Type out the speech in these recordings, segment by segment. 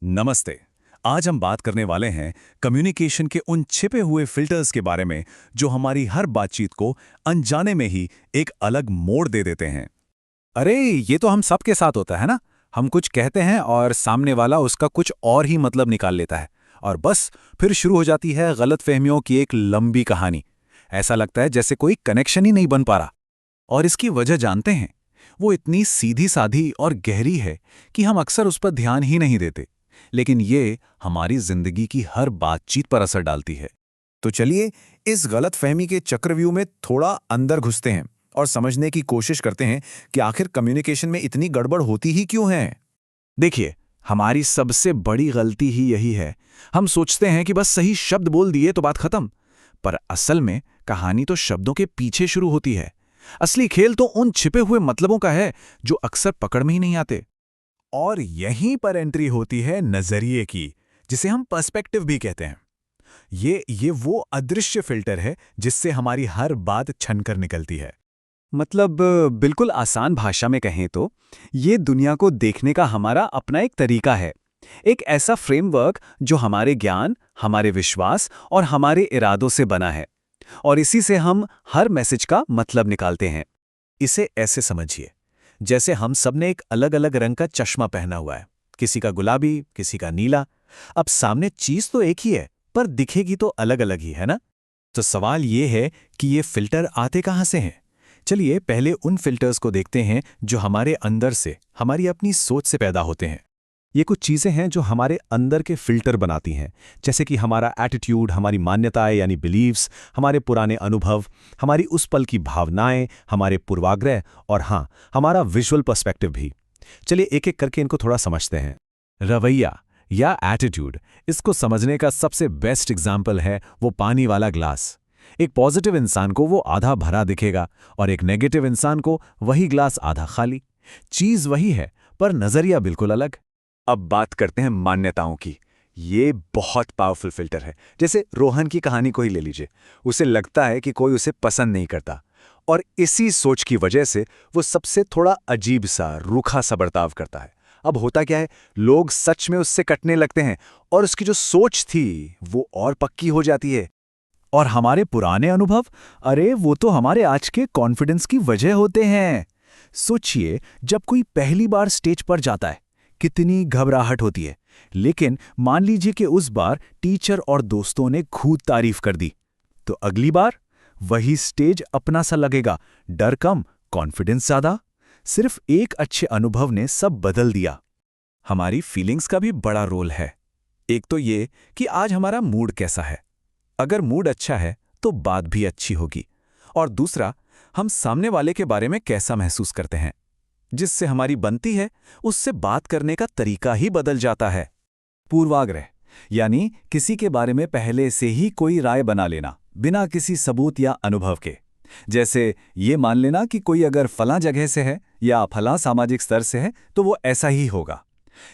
नमस्ते। आज हम बात करने वाले हैं कम्युनिकेशन के उन छिपे हुए फिल्टर्स के बारे में जो हमारी हर बातचीत को अनजाने में ही एक अलग मोड़ दे देते हैं। अरे ये तो हम सबके साथ होता है ना। हम कुछ कहते हैं और सामने वाला उसका कुछ और ही मतलब निकाल लेता है और बस फिर शुरू हो जाती है गलतफहमियों की एक लंबी कहानी। ऐसा लगता है जैसे कोई कनेक्शन ही नहीं बन पा रहा। और इसकी वजह जानते हैं, वो इतनी सीधी साधी और गहरी है कि हम अक्सर उस पर ध्यान ही नहीं देते, लेकिन ये हमारी जिंदगी की हर बातचीत पर असर डालती है। तो चलिए इस गलतफहमी के चक्रव्यूह में थोड़ा अंदर घुसते हैं और समझने की कोशिश करते हैं कि आखिर कम्युनिकेशन में इतनी गड़बड़ होती ही क्यों है। देखिए, हमारी सबसे बड़ी गलती ही यही है। हम सोचते हैं कि बस सही शब्द बोल दिए तो बात खत्म, पर असल में कहानी तो शब्दों के पीछे शुरू होती है। असली खेल तो उन छिपे हुए मतलबों का है जो अक्सर पकड़ में ही नहीं आते। और यहीं पर एंट्री होती है नजरिए की, जिसे हम पर्सपेक्टिव भी कहते हैं। ये वो अदृश्य फिल्टर है जिससे हमारी हर बात छनकर निकलती है। मतलब बिल्कुल आसान भाषा में कहें तो ये दुनिया को देखने का हमारा अपना एक तरीका है। एक ऐसा फ्रेमवर्क जो हमारे ज्ञान, हमारे विश्वास और हमारे इरादों से बना है, और इसी से हम हर मैसेज का मतलब निकालते हैं। इसे ऐसे समझिए, जैसे हम सब ने एक अलग अलग रंग का चश्मा पहना हुआ है, किसी का गुलाबी, किसी का नीला। अब सामने चीज तो एक ही है, पर दिखेगी तो अलग अलग ही है ना। तो सवाल ये है कि ये फिल्टर आते कहाँ से हैं। चलिए पहले उन फिल्टर्स को देखते हैं जो हमारे अंदर से, हमारी अपनी सोच से पैदा होते हैं। ये कुछ चीज़ें हैं जो हमारे अंदर के फिल्टर बनाती हैं, जैसे कि हमारा एटीट्यूड, हमारी मान्यताएं यानी बिलीव्स, हमारे पुराने अनुभव, हमारी उस पल की भावनाएं, हमारे पूर्वाग्रह और हाँ, हमारा विजुअल पर्सपेक्टिव भी। चलिए एक एक करके इनको थोड़ा समझते हैं। रवैया या एटीट्यूड, इसको समझने का सबसे बेस्ट एग्जाम्पल है वो पानी वाला ग्लास। एक पॉजिटिव इंसान को वो आधा भरा दिखेगा और एक नेगेटिव इंसान को वही ग्लास आधा खाली। चीज वही है पर नजरिया बिल्कुल अलग। अब बात करते हैं मान्यताओं की। ये बहुत पावरफुल फिल्टर है। जैसे रोहन की कहानी को ही ले लीजिए। उसे लगता है कि कोई उसे पसंद नहीं करता, और इसी सोच की वजह से वो सबसे थोड़ा अजीब सा, रूखा सा बर्ताव करता है। अब होता क्या है, लोग सच में उससे कटने लगते हैं और उसकी जो सोच थी वो और पक्की हो जाती है। और हमारे पुराने अनुभव, अरे वो तो हमारे आज के कॉन्फिडेंस की वजह होते हैं। सोचिए, जब कोई पहली बार स्टेज पर जाता है, कितनी घबराहट होती है, लेकिन मान लीजिए कि उस बार टीचर और दोस्तों ने खूब तारीफ कर दी, तो अगली बार वही स्टेज अपना सा लगेगा। डर कम, कॉन्फिडेंस ज्यादा। सिर्फ एक अच्छे अनुभव ने सब बदल दिया। हमारी फीलिंग्स का भी बड़ा रोल है। एक तो ये कि आज हमारा मूड कैसा है। अगर मूड अच्छा है तो बात भी अच्छी होगी। और दूसरा, हम सामने वाले के बारे में कैसा महसूस करते हैं। जिससे हमारी बनती है, उससे बात करने का तरीका ही बदल जाता है। पूर्वाग्रह यानी किसी के बारे में पहले से ही कोई राय बना लेना, बिना किसी सबूत या अनुभव के। जैसे ये मान लेना कि कोई अगर फलां जगह से है या फलां सामाजिक स्तर से है तो वो ऐसा ही होगा।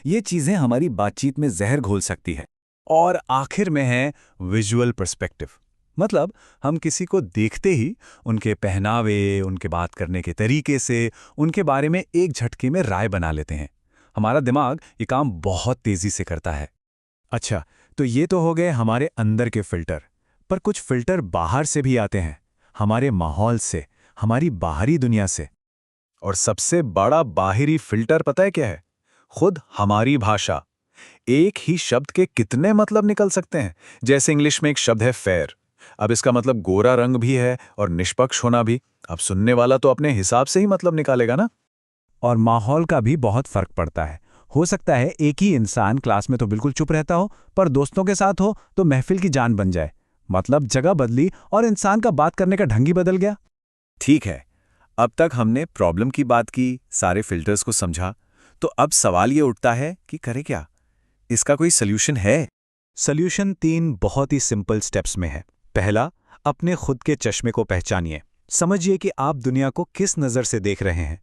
ये चीजें हमारी बातचीत में जहर घोल सकती है। और आखिर में है विजुअल पर्सपेक्टिव। मतलब हम किसी को देखते ही उनके पहनावे, उनके बात करने के तरीके से उनके बारे में एक झटके में राय बना लेते हैं। हमारा दिमाग ये काम बहुत तेजी से करता है। अच्छा, तो ये तो हो गए हमारे अंदर के फिल्टर, पर कुछ फिल्टर बाहर से भी आते हैं, हमारे माहौल से, हमारी बाहरी दुनिया से। और सबसे बड़ा बाहरी फिल्टर पता है क्या है? खुद हमारी भाषा। एक ही शब्द के कितने मतलब निकल सकते हैं। जैसे इंग्लिश में एक शब्द है फेयर, अब इसका मतलब गोरा रंग भी है और निष्पक्ष होना भी। अब सुनने वाला तो अपने हिसाब से ही मतलब निकालेगा ना। और माहौल का भी बहुत फर्क पड़ता है। हो सकता है एक ही इंसान क्लास में तो बिल्कुल चुप रहता हो, पर दोस्तों के साथ हो तो महफिल की जान बन जाए। मतलब जगह बदली और इंसान का बात करने का ढंग ही बदल गया। ठीक है, अब तक हमने प्रॉब्लम की बात की, सारे फिल्टर्स को समझा। तो अब सवाल ये उठता है कि करें क्या? इसका कोई सल्यूशन है? सल्यूशन 3 बहुत ही सिंपल स्टेप्स में है। पहला, अपने खुद के चश्मे को पहचानिए। समझिए कि आप दुनिया को किस नज़र से देख रहे हैं।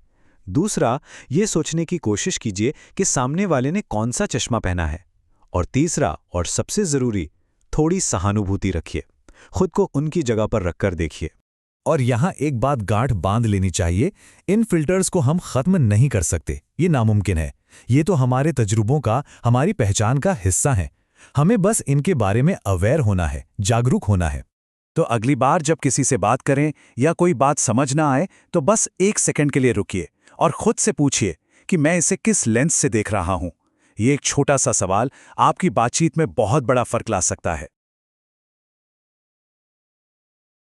दूसरा, ये सोचने की कोशिश कीजिए कि सामने वाले ने कौन सा चश्मा पहना है। और तीसरा और सबसे ज़रूरी, थोड़ी सहानुभूति रखिए। खुद को उनकी जगह पर रखकर देखिए। और यहाँ एक बात गांठ बांध लेनी चाहिए, इन फिल्टर्स को हम खत्म नहीं कर सकते, ये नामुमकिन है। ये तो हमारे तजुर्बों का, हमारी पहचान का हिस्सा हैं। हमें बस इनके बारे में अवेयर होना है, जागरूक होना है। तो अगली बार जब किसी से बात करें या कोई बात समझ ना आए तो बस 1 सेकंड के लिए रुकिए और खुद से पूछिए कि मैं इसे किस लेंस से देख रहा हूं। ये एक छोटा सा सवाल आपकी बातचीत में बहुत बड़ा फर्क ला सकता है।